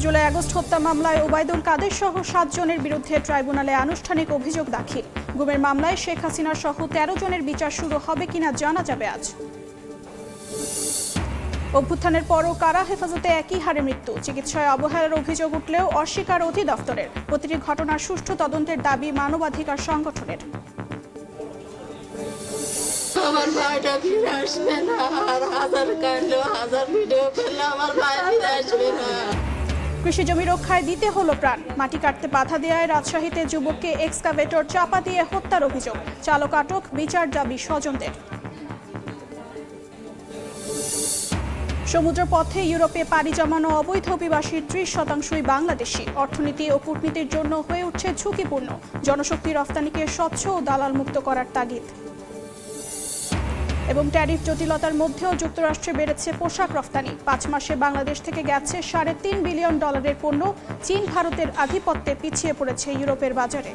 July August হত্যা মামলায় ওবায়দুল কাদের সহ ৭ জনের বিরুদ্ধে ট্রাইব্যুনালে আনুষ্ঠানিক অভিযোগ দাখিল। গুমের মামলায় শেখ হাসিনা সহ ১৩ জনের বিচার শুরু হবে কিনা জানা যাবে আজ। অভ্যুত্থানের পরও কারা হেফাজতে একই হারে মৃত্যু, চিকিৎসায় অবহেলার অভিযোগ উঠলেও অস্বীকার অধিদপ্তরের। প্রতিটি ঘটনার সুষ্ঠু তদন্তের দাবি মানবাধিকার সংগঠনের। আমার ভাইটা ফিরে আসবে না, আর হাজার কাটলো হাজার ভিডিও করলে আমার ভাই ফিরে আসবে না। কৃষি জমি রক্ষায় দিতে হলো প্রাণ, মাটি কাটতে বাধা দেওয়ায় রাজশাহীতে যুবককে এক্সকাভেটর চাপা দিয়ে হত্যার অভিযোগ, চালক আটক, বিচার দাবি স্বজনদের। সমুদ্র পথে ইউরোপে পাড়ি জমানো অবৈধ অভিবাসীর ৩০% বাংলাদেশি। অর্থনীতি ও কূটনীতির জন্য হয়ে উঠছে ঝুঁকিপূর্ণ। জনশক্তি রফতানিকে স্বচ্ছ ও দালাল মুক্ত করার তাগিদ। এবং ট্যারিফ জটিলতার মধ্যেও যুক্তরাষ্ট্রে বেড়েছে পোশাক রফতানি। ৫ মাসে বাংলাদেশ থেকে গেছে $৩.৫ বিলিয়ন পণ্য। চীন ভারতের আধিপত্যে পিছিয়ে পড়েছে ইউরোপের বাজারে।